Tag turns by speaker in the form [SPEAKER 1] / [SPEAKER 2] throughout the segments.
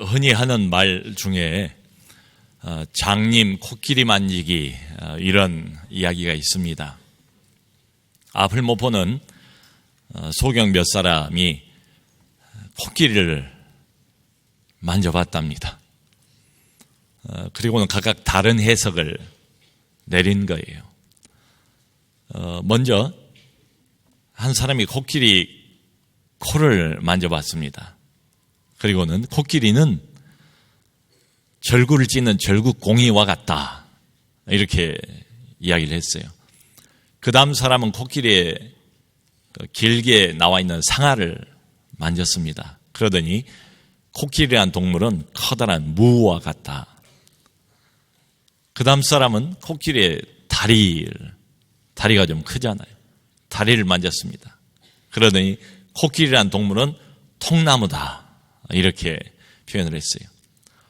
[SPEAKER 1] 흔히 하는 말 중에 장님 코끼리 만지기 이런 이야기가 있습니다. 앞을 못 보는 소경 몇 사람이 코끼리를 만져봤답니다. 그리고는 각각 다른 해석을 내린 거예요. 먼저 한 사람이 코끼리 코를 만져봤습니다. 그리고는 코끼리는 절구를 찢는 절구공이와 같다, 이렇게 이야기를 했어요. 그 다음 사람은 코끼리의 길게 나와 있는 상아를 만졌습니다. 그러더니 코끼리란 동물은 커다란 무와 같다. 그 다음 사람은 코끼리의 다리가 좀 크잖아요. 다리를 만졌습니다. 그러더니 코끼리란 동물은 통나무다, 이렇게 표현을 했어요.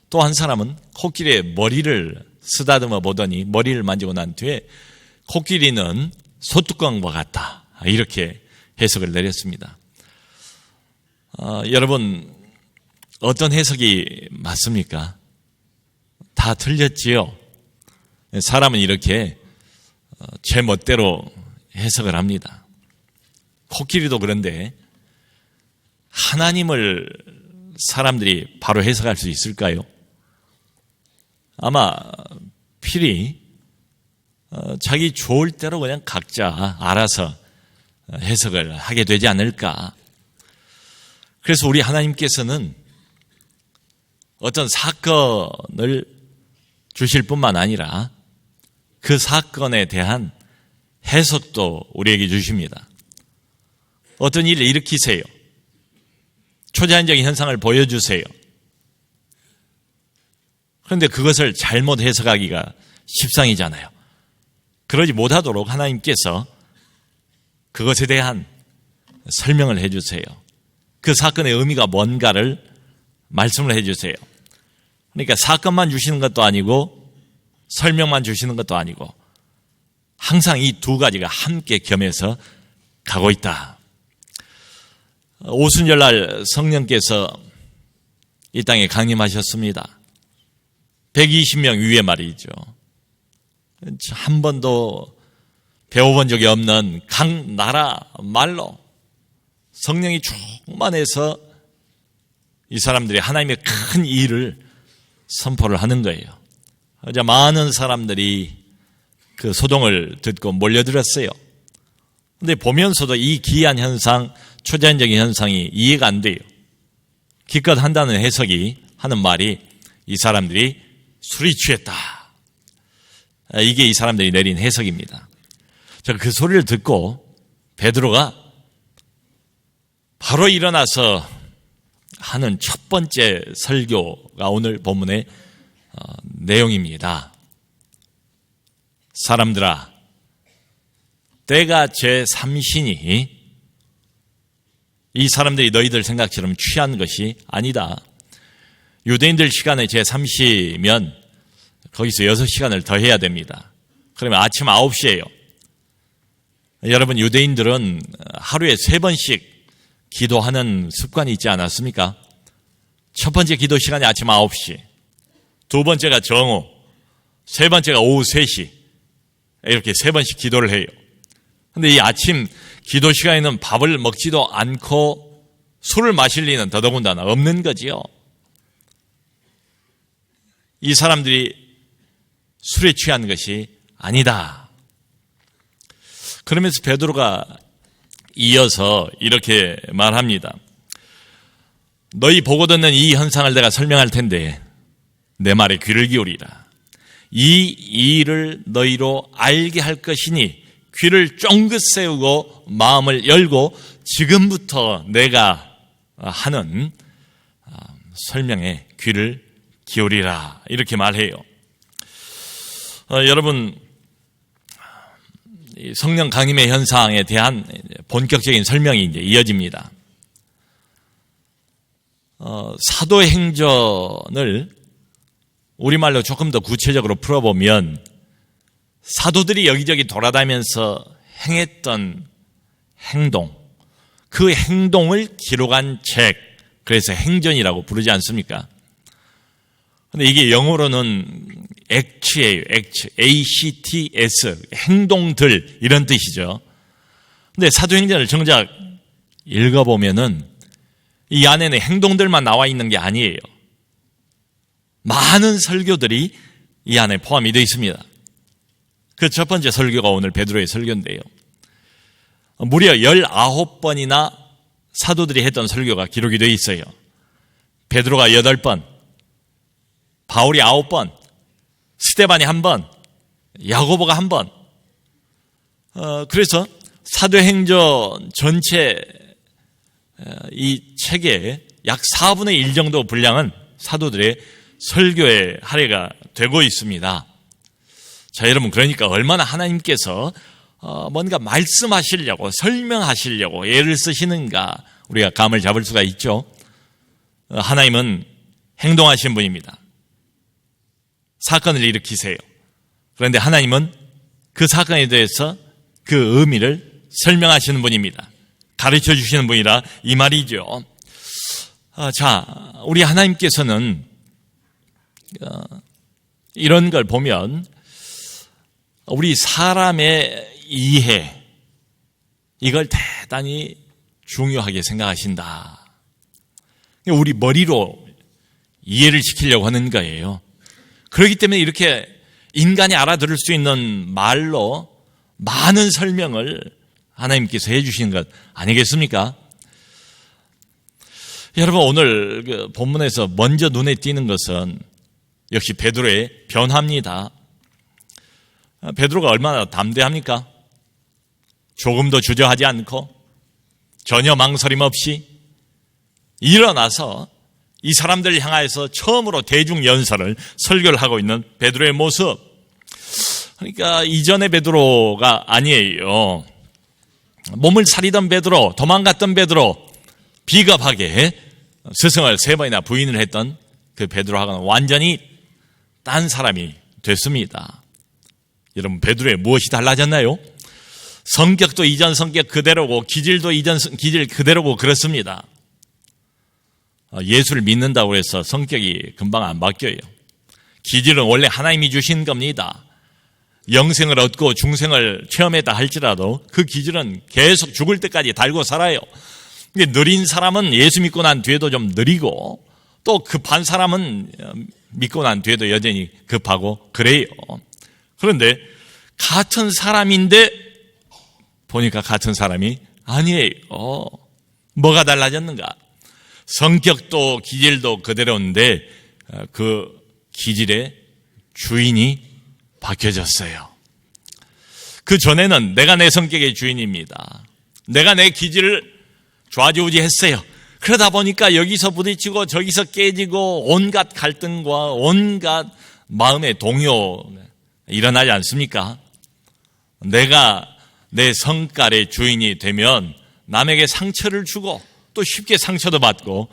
[SPEAKER 1] 또 한 사람은 코끼리의 머리를 쓰다듬어 보더니 머리를 만지고 난 뒤에 코끼리는 소뚜껑과 같다, 이렇게 해석을 내렸습니다. 여러분, 어떤 해석이 맞습니까? 다 틀렸지요. 사람은 이렇게 제 멋대로 해석을 합니다. 코끼리도 그런데 하나님을 사람들이 바로 해석할 수 있을까요? 아마 필히 자기 좋을 대로 그냥 각자 알아서 해석을 하게 되지 않을까. 그래서 우리 하나님께서는 어떤 사건을 주실 뿐만 아니라 그 사건에 대한 해석도 우리에게 주십니다. 어떤 일을 일으키세요. 초자연적인 현상을 보여주세요. 그런데 그것을 잘못 해석하기가 십상이잖아요. 그러지 못하도록 하나님께서 그것에 대한 설명을 해주세요. 그 사건의 의미가 뭔가를 말씀을 해주세요. 그러니까 사건만 주시는 것도 아니고 설명만 주시는 것도 아니고 항상 이 두 가지가 함께 겸해서 가고 있다. 오순절날 성령께서 이 땅에 강림하셨습니다. 120명 위에 말이죠. 한 번도 배워본 적이 없는 각 나라 말로 성령이 충만해서 이 사람들이 하나님의 큰 일을 선포를 하는 거예요. 이제 많은 사람들이 그 소동을 듣고 몰려들었어요. 그런데 보면서도 이 기이한 현상, 초자연적인 현상이 이해가 안 돼요. 기껏 한다는 해석이 하는 말이 이 사람들이 술이 취했다, 이게 이 사람들이 내린 해석입니다. 제가 그 소리를 듣고 베드로가 바로 일어나서 하는 첫 번째 설교가 오늘 본문의 내용입니다. 사람들아, 때가 제3시니 이 사람들이 너희들 생각처럼 취한 것이 아니다. 유대인들 시간에 제3시면 거기서 6시간을 더 해야 됩니다. 그러면 아침 9시예요. 여러분, 유대인들은 하루에 3번씩 기도하는 습관이 있지 않았습니까? 첫 번째 기도 시간이 아침 9시, 두 번째가 정오, 세 번째가 오후 3시, 이렇게 3번씩 기도를 해요. 그런데 이 아침 기도 시간에는 밥을 먹지도 않고 술을 마실 리는 더더군다나 없는 거지요. 이 사람들이 술에 취한 것이 아니다. 그러면서 베드로가 이어서 이렇게 말합니다. 너희 보고 듣는 이 현상을 내가 설명할 텐데 내 말에 귀를 기울이라. 이 일을 너희로 알게 할 것이니 귀를 쫑긋 세우고 마음을 열고 지금부터 내가 하는 설명에 귀를 기울이라, 이렇게 말해요. 여러분, 성령 강림의 현상에 대한 본격적인 설명이 이제 이어집니다. 사도행전을 우리말로 조금 더 구체적으로 풀어보면 사도들이 여기저기 돌아다니면서 행했던 행동, 그 행동을 기록한 책, 그래서 행전이라고 부르지 않습니까? 근데 이게 영어로는 act예요. act, A-C-T-S, 행동들 이런 뜻이죠. 근데 사도행전을 정작 읽어보면은 이 안에는 행동들만 나와 있는 게 아니에요. 많은 설교들이 이 안에 포함이 되어 있습니다. 그 첫 번째 설교가 오늘 베드로의 설교인데요. 무려 19번이나 사도들이 했던 설교가 기록이 되어 있어요. 베드로가 8번, 바울이 9번, 스데반이 1번, 야고보가 1번. 그래서 사도행전 전체 이 책의 약 4분의 1 정도 분량은 사도들의 설교의 할애가 되고 있습니다. 자, 여러분, 그러니까 얼마나 하나님께서 뭔가 말씀하시려고, 설명하시려고 애를 쓰시는가 우리가 감을 잡을 수가 있죠. 하나님은 행동하신 분입니다. 사건을 일으키세요. 그런데 하나님은 그 사건에 대해서 그 의미를 설명하시는 분입니다. 가르쳐 주시는 분이라 이 말이죠. 자, 우리 하나님께서는 이런 걸 보면 우리 사람의 이해, 이걸 대단히 중요하게 생각하신다. 우리 머리로 이해를 시키려고 하는 거예요. 그렇기 때문에 이렇게 인간이 알아들을 수 있는 말로 많은 설명을 하나님께서 해주시는 것 아니겠습니까? 여러분, 오늘 그 본문에서 먼저 눈에 띄는 것은 역시 베드로의 변화입니다. 베드로가 얼마나 담대합니까? 조금도 주저하지 않고 전혀 망설임 없이 일어나서 이 사람들을 향하여서 처음으로 대중연설을 설교를 하고 있는 베드로의 모습. 그러니까 이전의 베드로가 아니에요. 몸을 사리던 베드로, 도망갔던 베드로, 비겁하게 스승을 3번이나 부인을 했던 그 베드로하고는 완전히 딴 사람이 됐습니다. 여러분, 베드로의 무엇이 달라졌나요? 성격도 이전 성격 그대로고 기질도 이전 기질 그대로고 그렇습니다. 예수를 믿는다고 해서 성격이 금방 안 바뀌어요. 기질은 원래 하나님이 주신 겁니다. 영생을 얻고 중생을 체험했다 할지라도 그 기질은 계속 죽을 때까지 달고 살아요. 느린 사람은 예수 믿고 난 뒤에도 좀 느리고, 또 급한 사람은 믿고 난 뒤에도 여전히 급하고 그래요. 그런데 같은 사람인데 보니까 같은 사람이 아니에요. 뭐가 달라졌는가? 성격도 기질도 그대로인데 그 기질의 주인이 바뀌어졌어요. 그 전에는 내가 내 성격의 주인입니다. 내가 내 기질을 좌지우지했어요. 그러다 보니까 여기서 부딪히고 저기서 깨지고 온갖 갈등과 온갖 마음의 동요 일어나지 않습니까? 내가 내 성깔의 주인이 되면 남에게 상처를 주고 또 쉽게 상처도 받고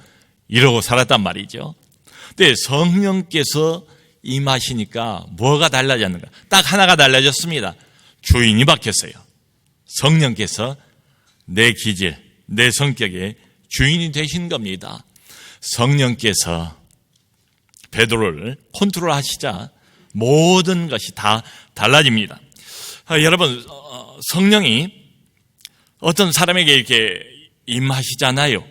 [SPEAKER 1] 이러고 살았단 말이죠. 근데 성령께서 임하시니까 뭐가 달라졌는가? 딱 하나가 달라졌습니다. 주인이 바뀌었어요. 성령께서 내 기질, 내 성격의 주인이 되신 겁니다. 성령께서 베드로를 컨트롤하시자 모든 것이 다 달라집니다. 여러분, 성령이 어떤 사람에게 이렇게 임하시잖아요.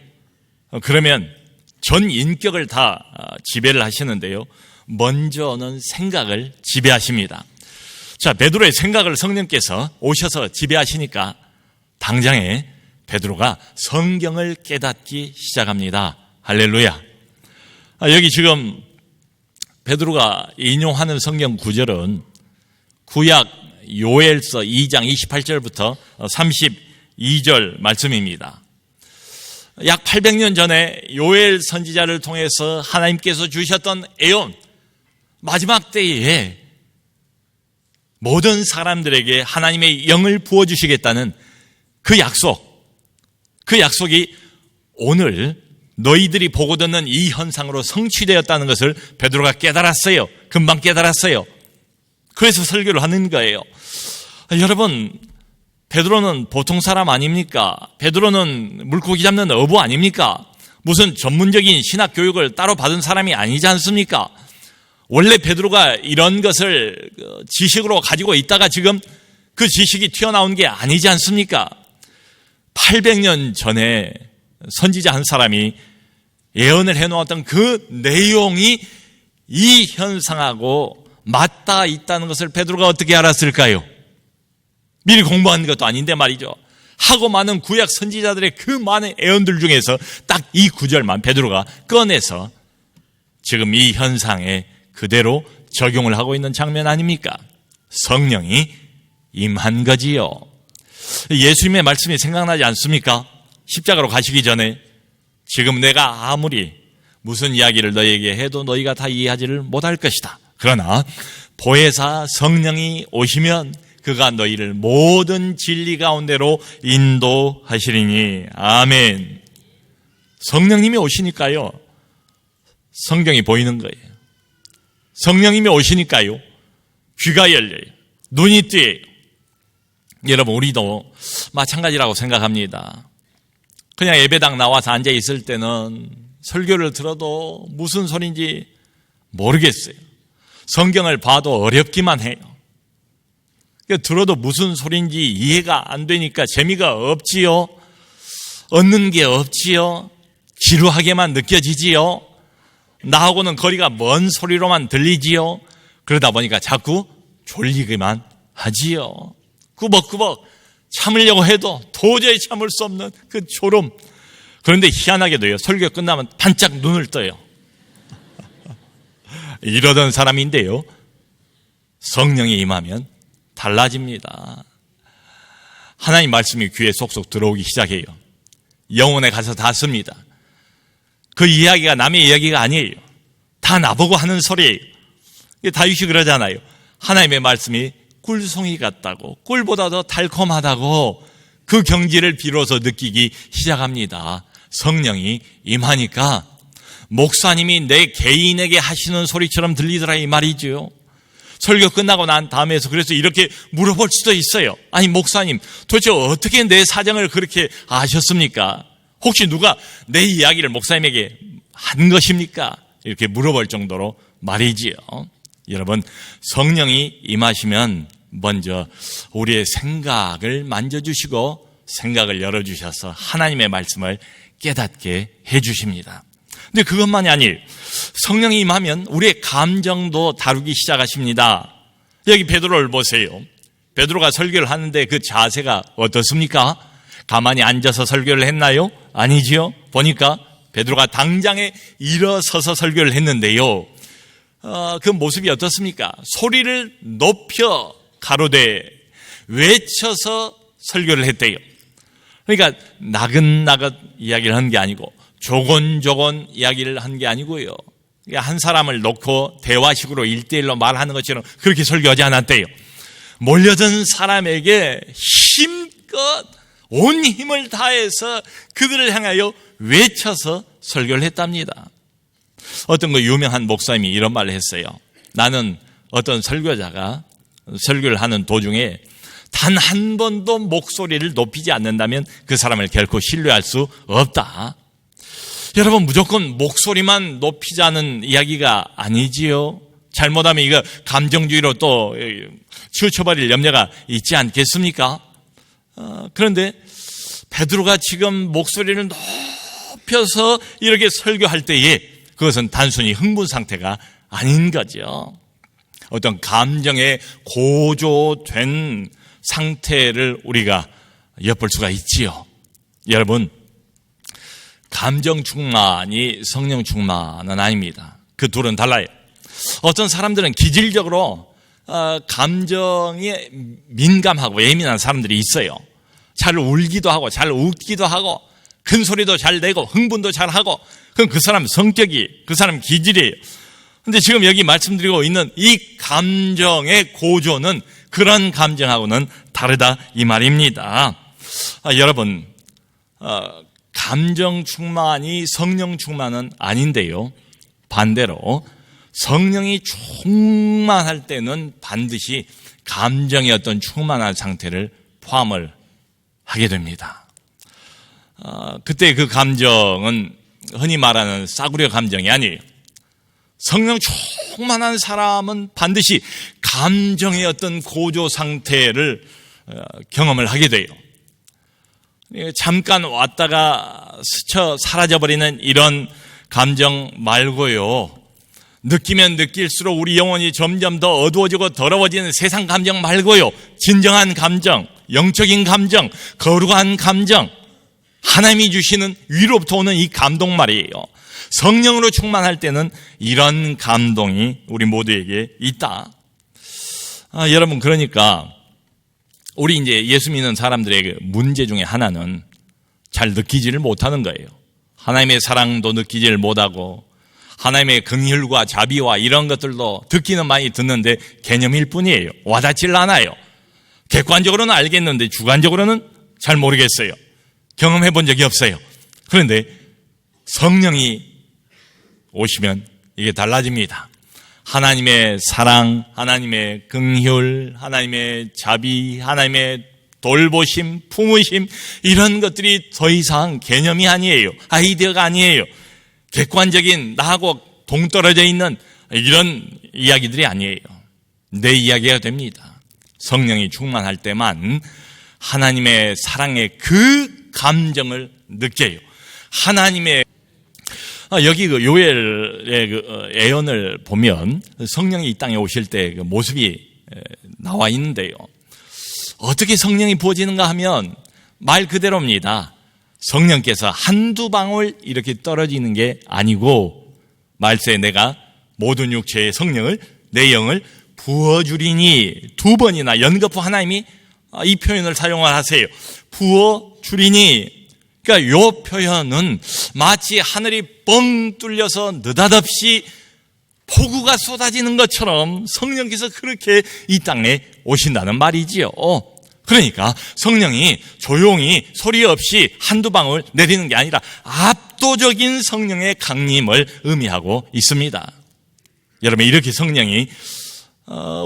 [SPEAKER 1] 그러면 전 인격을 다 지배를 하시는데요. 먼저는 생각을 지배하십니다. 자, 베드로의 생각을 성령께서 오셔서 지배하시니까 당장에 베드로가 성경을 깨닫기 시작합니다. 할렐루야. 여기 지금 베드로가 인용하는 성경 구절은 구약 요엘서 2장 28절부터 32절 말씀입니다. 약 800년 전에 요엘 선지자를 통해서 하나님께서 주셨던 애언, 마지막 때에 모든 사람들에게 하나님의 영을 부어주시겠다는 그 약속이 오늘 너희들이 보고 듣는 이 현상으로 성취되었다는 것을 베드로가 깨달았어요. 금방 깨달았어요. 그래서 설교를 하는 거예요. 여러분, 베드로는 보통 사람 아닙니까? 베드로는 물고기 잡는 어부 아닙니까? 무슨 전문적인 신학 교육을 따로 받은 사람이 아니지 않습니까? 원래 베드로가 이런 것을 지식으로 가지고 있다가 지금 그 지식이 튀어나온 게 아니지 않습니까? 800년 전에 선지자 한 사람이 예언을 해놓았던 그 내용이 이 현상하고 맞닿아 있다는 것을 베드로가 어떻게 알았을까요? 미리 공부한 것도 아닌데 말이죠. 하고 많은 구약 선지자들의 그 많은 예언들 중에서 딱 이 구절만 베드로가 꺼내서 지금 이 현상에 그대로 적용을 하고 있는 장면 아닙니까? 성령이 임한 거지요. 예수님의 말씀이 생각나지 않습니까? 십자가로 가시기 전에 지금 내가 아무리 무슨 이야기를 너희에게 해도 너희가 다 이해하지를 못할 것이다. 그러나 보혜사 성령이 오시면 그가 너희를 모든 진리 가운데로 인도하시리니. 아멘. 성령님이 오시니까요, 성경이 보이는 거예요. 성령님이 오시니까요, 귀가 열려요. 눈이 뜨여요. 여러분, 우리도 마찬가지라고 생각합니다. 그냥 예배당 나와서 앉아 있을 때는 설교를 들어도 무슨 소리인지 모르겠어요. 성경을 봐도 어렵기만 해요. 들어도 무슨 소리인지 이해가 안 되니까 재미가 없지요. 얻는 게 없지요. 지루하게만 느껴지지요. 나하고는 거리가 먼 소리로만 들리지요. 그러다 보니까 자꾸 졸리기만 하지요. 꾸벅꾸벅 참으려고 해도 도저히 참을 수 없는 그 졸음. 그런데 희한하게도요, 설교 끝나면 반짝 눈을 떠요. 이러던 사람인데요, 성령이 임하면 달라집니다. 하나님 말씀이 귀에 쏙쏙 들어오기 시작해요. 영혼에 가서 닿습니다. 그 이야기가 남의 이야기가 아니에요. 다 나보고 하는 소리예요. 다윗이 그러잖아요. 하나님의 말씀이 꿀송이 같다고, 꿀보다 더 달콤하다고 그 경지를 비로소 느끼기 시작합니다. 성령이 임하니까 목사님이 내 개인에게 하시는 소리처럼 들리더라 이 말이죠. 설교 끝나고 난 다음에서 그래서 이렇게 물어볼 수도 있어요. 아니 목사님, 도대체 어떻게 내 사정을 그렇게 아셨습니까? 혹시 누가 내 이야기를 목사님에게 한 것입니까? 이렇게 물어볼 정도로 말이지요. 여러분, 성령이 임하시면 먼저 우리의 생각을 만져주시고 생각을 열어주셔서 하나님의 말씀을 깨닫게 해주십니다. 근데 그것만이 아니에요. 성령이 임하면 우리의 감정도 다루기 시작하십니다. 여기 베드로를 보세요. 베드로가 설교를 하는데 그 자세가 어떻습니까? 가만히 앉아서 설교를 했나요? 아니지요. 보니까 베드로가 당장에 일어서서 설교를 했는데요, 그 모습이 어떻습니까? 소리를 높여 가로되 외쳐서 설교를 했대요. 그러니까 나긋나긋 이야기를 한 게 아니고 조곤조곤 이야기를 한 게 아니고요, 한 사람을 놓고 대화식으로 1:1로 말하는 것처럼 그렇게 설교하지 않았대요. 몰려든 사람에게 힘껏 온 힘을 다해서 그들을 향하여 외쳐서 설교를 했답니다. 어떤 그 유명한 목사님이 이런 말을 했어요. 나는 어떤 설교자가 설교를 하는 도중에 단 한 번도 목소리를 높이지 않는다면 그 사람을 결코 신뢰할 수 없다. 여러분, 무조건 목소리만 높이자는 이야기가 아니지요. 잘못하면 이거 감정주의로 또 치우쳐버릴 염려가 있지 않겠습니까? 그런데 베드로가 지금 목소리를 높여서 이렇게 설교할 때에 그것은 단순히 흥분 상태가 아닌 거죠. 어떤 감정에 고조된 상태를 우리가 엿볼 수가 있지요. 여러분, 감정 충만이 성령 충만은 아닙니다. 그 둘은 달라요. 어떤 사람들은 기질적으로 감정에 민감하고 예민한 사람들이 있어요. 잘 울기도 하고 잘 웃기도 하고 큰 소리도 잘 내고 흥분도 잘 하고, 그럼 그 사람 성격이, 그 사람 기질이에요. 근데 지금 여기 말씀드리고 있는 이 감정의 고조는 그런 감정하고는 다르다 이 말입니다. 여러분, 감정 충만이 성령 충만은 아닌데요, 반대로 성령이 충만할 때는 반드시 감정의 어떤 충만한 상태를 포함을 하게 됩니다. 그때 그 감정은 흔히 말하는 싸구려 감정이 아니에요. 성령 충만한 사람은 반드시 감정의 어떤 고조 상태를 경험을 하게 돼요. 잠깐 왔다가 스쳐 사라져버리는 이런 감정 말고요. 느끼면 느낄수록 우리 영혼이 점점 더 어두워지고 더러워지는 세상 감정 말고요. 진정한 감정, 영적인 감정, 거룩한 감정, 하나님이 주시는 위로부터 오는 이 감동 말이에요. 성령으로 충만할 때는 이런 감동이 우리 모두에게 있다. 여러분, 그러니까 우리 이제 예수 믿는 사람들의 문제 중에 하나는 잘 느끼지를 못하는 거예요. 하나님의 사랑도 느끼지를 못하고 하나님의 긍휼과 자비와 이런 것들도 듣기는 많이 듣는데 개념일 뿐이에요. 와닿질 않아요. 객관적으로는 알겠는데 주관적으로는 잘 모르겠어요. 경험해 본 적이 없어요. 그런데 성령이 오시면 이게 달라집니다. 하나님의 사랑, 하나님의 긍휼, 하나님의 자비, 하나님의 돌보심, 품으심, 이런 것들이 더 이상 개념이 아니에요. 아이디어가 아니에요. 객관적인 나하고 동떨어져 있는 이런 이야기들이 아니에요. 내 이야기가 됩니다. 성령이 충만할 때만 하나님의 사랑의 그 감정을 느껴요. 하나님의 여기 그 요엘의 그 예언을 보면 성령이 이 땅에 오실 때 그 모습이 나와 있는데요. 어떻게 성령이 부어지는가 하면 말 그대로입니다. 성령께서 한두 방울 이렇게 떨어지는 게 아니고 말세에 내가 모든 육체의 성령을 내 영을 부어주리니, 두 번이나 연거푸 하나님이 이 표현을 사용을 하세요. 부어주리니. 그러니까 이 표현은 마치 하늘이 뻥 뚫려서 느닷없이 폭우가 쏟아지는 것처럼 성령께서 그렇게 이 땅에 오신다는 말이지요. 그러니까 성령이 조용히 소리 없이 한두 방울 내리는 게 아니라 압도적인 성령의 강림을 의미하고 있습니다. 여러분, 이렇게 성령이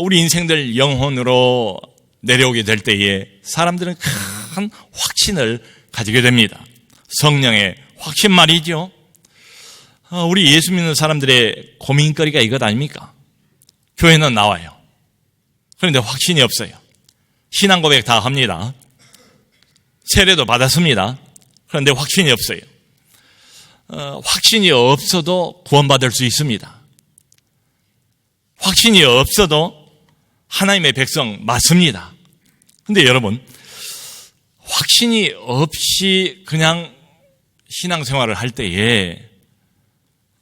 [SPEAKER 1] 우리 인생들 영혼으로 내려오게 될 때에 사람들은 큰 확신을 가지게 됩니다. 성령의 확신 말이죠. 우리 예수 믿는 사람들의 고민거리가 이것 아닙니까? 교회는 나와요. 그런데 확신이 없어요. 신앙 고백 다 합니다. 세례도 받았습니다. 그런데 확신이 없어요. 확신이 없어도 구원받을 수 있습니다. 확신이 없어도 하나님의 백성 맞습니다. 그런데 여러분, 확신이 없이 그냥 신앙생활을 할 때에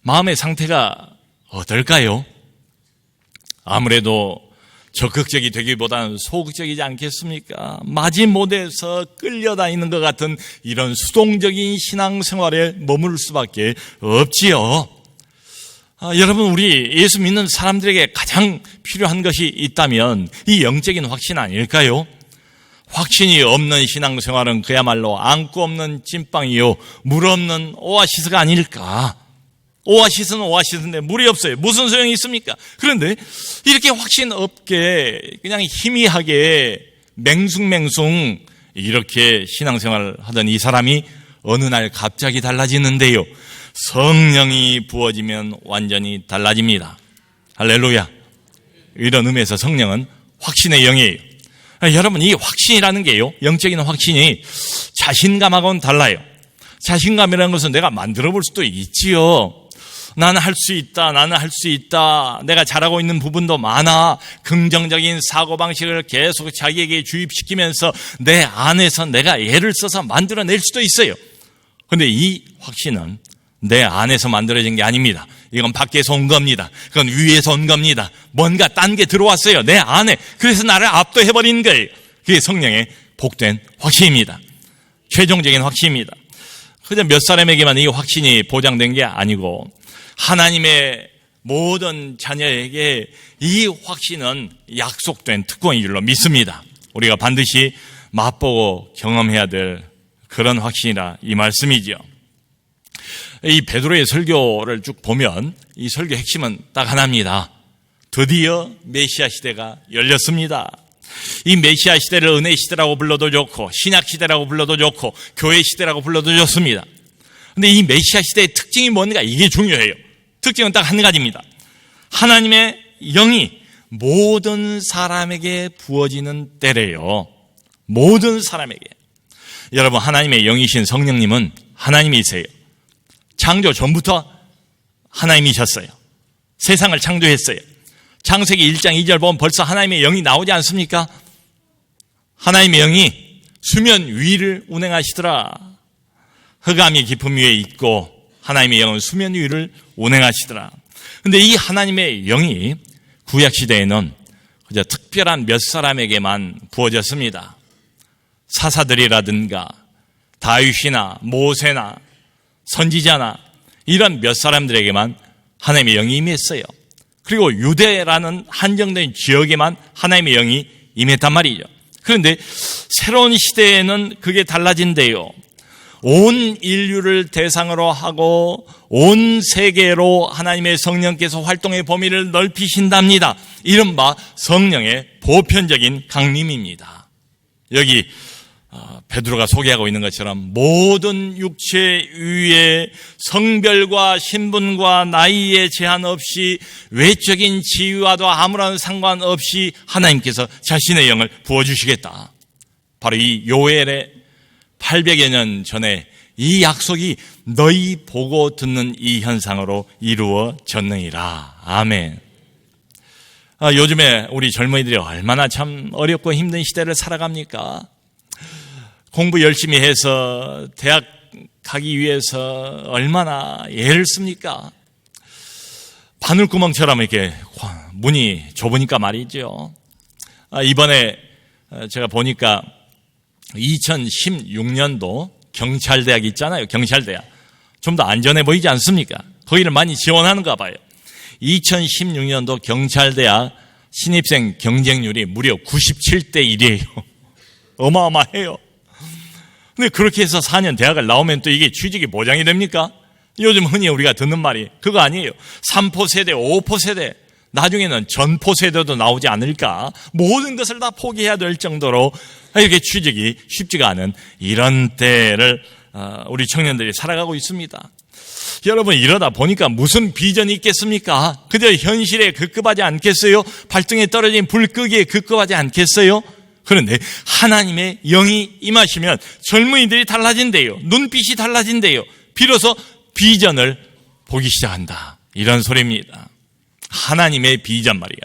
[SPEAKER 1] 마음의 상태가 어떨까요? 아무래도 적극적이 되기보다는 소극적이지 않겠습니까? 마지못해서 끌려다니는 것 같은 이런 수동적인 신앙생활에 머무를 수밖에 없지요. 여러분, 우리 예수 믿는 사람들에게 가장 필요한 것이 있다면 이 영적인 확신 아닐까요? 확신이 없는 신앙생활은 그야말로 안고 없는 찐빵이요, 물 없는 오아시스가 아닐까. 오아시스는 오아시스인데 물이 없어요. 무슨 소용이 있습니까? 그런데 이렇게 확신 없게 그냥 희미하게 맹숭맹숭 이렇게 신앙생활을 하던 이 사람이 어느 날 갑자기 달라지는데요. 성령이 부어지면 완전히 달라집니다. 할렐루야. 이런 의미에서 성령은 확신의 영이에요. 여러분, 이 확신이라는 게요, 영적인 확신이 자신감하고는 달라요. 자신감이라는 것은 내가 만들어 볼 수도 있지요. 나는 할 수 있다, 나는 할 수 있다, 내가 잘하고 있는 부분도 많아. 긍정적인 사고방식을 계속 자기에게 주입시키면서 내 안에서 내가 애를 써서 만들어낼 수도 있어요. 그런데 이 확신은 내 안에서 만들어진 게 아닙니다. 이건 밖에서 온 겁니다. 그건 위에서 온 겁니다. 뭔가 딴 게 들어왔어요, 내 안에. 그래서 나를 압도해버린 거예요. 그게 성령의 복된 확신입니다. 최종적인 확신입니다. 그저 몇 사람에게만 이 확신이 보장된 게 아니고 하나님의 모든 자녀에게 이 확신은 약속된 특권인 줄로 믿습니다. 우리가 반드시 맛보고 경험해야 될 그런 확신이라 이 말씀이죠. 이 베드로의 설교를 쭉 보면 이 설교 핵심은 딱 하나입니다. 드디어 메시아 시대가 열렸습니다. 이 메시아 시대를 은혜 시대라고 불러도 좋고 신약 시대라고 불러도 좋고 교회 시대라고 불러도 좋습니다. 근데 이 메시아 시대의 특징이 뭔가, 이게 중요해요. 특징은 딱 한 가지입니다. 하나님의 영이 모든 사람에게 부어지는 때래요. 모든 사람에게. 여러분, 하나님의 영이신 성령님은 하나님이세요. 창조 전부터 하나님이셨어요. 세상을 창조했어요. 창세기 1장 2절 보면 벌써 하나님의 영이 나오지 않습니까? 하나님의 영이 수면 위를 운행하시더라. 흑암이 깊음 위에 있고 하나님의 영은 수면 위를 운행하시더라. 그런데 이 하나님의 영이 구약시대에는 그저 특별한 몇 사람에게만 부어졌습니다. 사사들이라든가 다윗이나 모세나 선지자나 이런 몇 사람들에게만 하나님의 영이 임했어요. 그리고 유대라는 한정된 지역에만 하나님의 영이 임했단 말이죠. 그런데 새로운 시대에는 그게 달라진대요. 온 인류를 대상으로 하고 온 세계로 하나님의 성령께서 활동의 범위를 넓히신답니다. 이른바 성령의 보편적인 강림입니다. 여기 베드로가 소개하고 있는 것처럼 모든 육체 위에 성별과 신분과 나이에 제한 없이 외적인 지위와도 아무런 상관없이 하나님께서 자신의 영을 부어주시겠다. 바로 이 요엘의 800여 년 전에 이 약속이 너희 보고 듣는 이 현상으로 이루어졌느니라. 아멘. 요즘에 우리 젊은이들이 얼마나 참 어렵고 힘든 시대를 살아갑니까? 공부 열심히 해서 대학 가기 위해서 얼마나 애를 씁니까? 바늘구멍처럼 이렇게 문이 좁으니까 말이죠. 이번에 제가 보니까 2016년도 경찰대학 있잖아요. 경찰대학. 좀 더 안전해 보이지 않습니까? 거기를 많이 지원하는가 봐요. 2016년도 경찰대학 신입생 경쟁률이 무려 97대 1이에요. 어마어마해요. 근데 그렇게 해서 4년 대학을 나오면 또 이게 취직이 보장이 됩니까? 요즘 흔히 우리가 듣는 말이 그거 아니에요. 3포 세대, 5포 세대, 나중에는 전포 세대도 나오지 않을까? 모든 것을 다 포기해야 될 정도로 이렇게 취직이 쉽지가 않은 이런 때를 우리 청년들이 살아가고 있습니다. 여러분, 이러다 보니까 무슨 비전이 있겠습니까? 그저 현실에 급급하지 않겠어요? 발등에 떨어진 불 끄기에 급급하지 않겠어요? 그런데 하나님의 영이 임하시면 젊은이들이 달라진대요. 눈빛이 달라진대요. 비로소 비전을 보기 시작한다. 이런 소리입니다. 하나님의 비전 말이에요.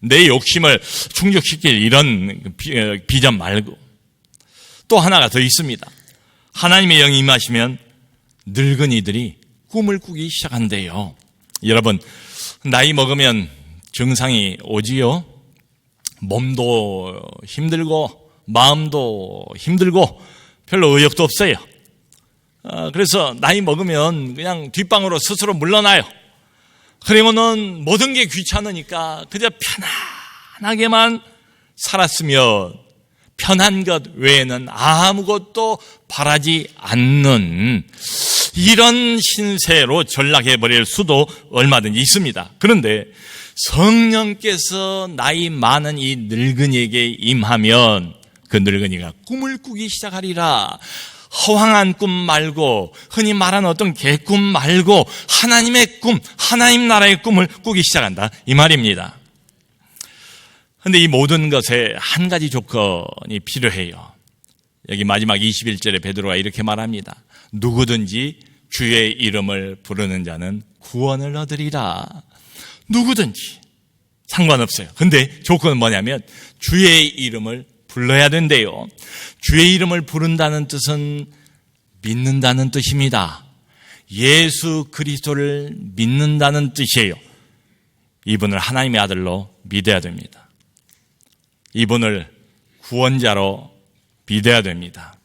[SPEAKER 1] 내 욕심을 충족시킬 이런 비전 말고 또 하나가 더 있습니다. 하나님의 영이 임하시면 늙은이들이 꿈을 꾸기 시작한대요. 여러분, 나이 먹으면 증상이 오지요. 몸도 힘들고 마음도 힘들고 별로 의욕도 없어요. 그래서 나이 먹으면 그냥 뒷방으로 스스로 물러나요. 그러면은 모든 게 귀찮으니까 그저 편안하게만 살았으면 편한 것 외에는 아무것도 바라지 않는 이런 신세로 전락해버릴 수도 얼마든지 있습니다. 그런데 성령께서 나이 많은 이 늙은이에게 임하면 그 늙은이가 꿈을 꾸기 시작하리라. 허황한 꿈 말고 흔히 말하는 어떤 개꿈 말고 하나님의 꿈, 하나님 나라의 꿈을 꾸기 시작한다 이 말입니다. 그런데 이 모든 것에 한 가지 조건이 필요해요. 여기 마지막 21절에 베드로가 이렇게 말합니다. 누구든지 주의 이름을 부르는 자는 구원을 얻으리라. 누구든지 상관없어요. 근데 조건은 뭐냐면 주의 이름을 불러야 된대요. 주의 이름을 부른다는 뜻은 믿는다는 뜻입니다. 예수 그리스도를 믿는다는 뜻이에요. 이분을 하나님의 아들로 믿어야 됩니다. 이분을 구원자로 믿어야 됩니다.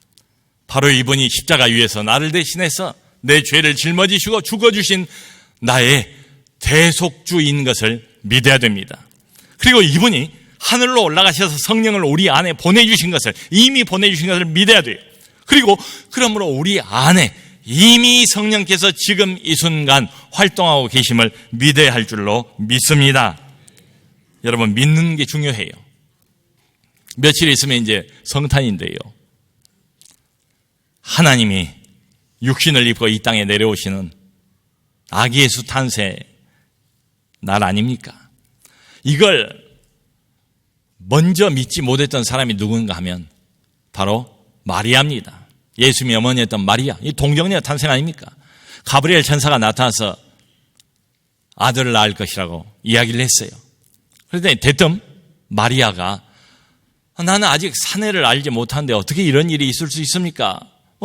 [SPEAKER 1] 바로 이분이 십자가 위에서 나를 대신해서 내 죄를 짊어지시고 죽어주신 나의 대속주인 것을 믿어야 됩니다. 그리고 이분이 하늘로 올라가셔서 성령을 우리 안에 보내주신 것을, 이미 보내주신 것을 믿어야 돼요. 그리고 그러므로 우리 안에 이미 성령께서 지금 이 순간 활동하고 계심을 믿어야 할 줄로 믿습니다. 여러분, 믿는 게 중요해요. 며칠 있으면 이제 성탄인데요. 하나님이 육신을 입고 이 땅에 내려오시는 아기 예수 탄생, 날 아닙니까? 이걸 먼저 믿지 못했던 사람이 누군가 하면 바로 마리아입니다. 예수님의 어머니였던 마리아. 이 동정녀 탄생 아닙니까? 가브리엘 천사가 나타나서 아들을 낳을 것이라고 이야기를 했어요. 그런데 대뜸 마리아가 나는 아직 사내를 알지 못하는데 어떻게 이런 일이 있을 수 있습니까?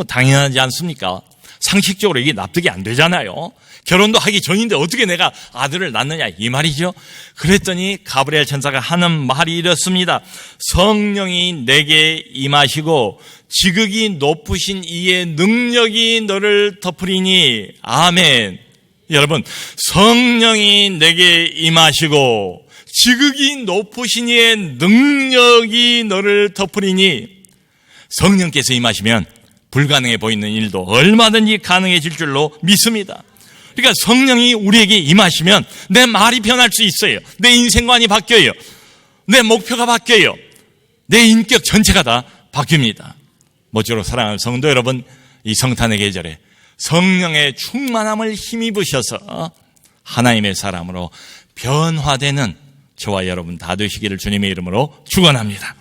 [SPEAKER 1] 당연하지 않습니까? 상식적으로 이게 납득이 안 되잖아요. 결혼도 하기 전인데 어떻게 내가 아들을 낳느냐 이 말이죠. 그랬더니 가브리엘 천사가 하는 말이 이렇습니다. 성령이 내게 임하시고 지극히 높으신 이의 능력이 너를 덮으리니. 아멘. 여러분, 성령이 내게 임하시고 지극히 높으신 이의 능력이 너를 덮으리니. 성령께서 임하시면 불가능해 보이는 일도 얼마든지 가능해질 줄로 믿습니다. 그러니까 성령이 우리에게 임하시면 내 말이 변할 수 있어요. 내 인생관이 바뀌어요. 내 목표가 바뀌어요. 내 인격 전체가 다 바뀝니다. 모쪼록 사랑하는 성도 여러분, 이 성탄의 계절에 성령의 충만함을 힘입으셔서 하나님의 사람으로 변화되는 저와 여러분 다 되시기를 주님의 이름으로 축원합니다.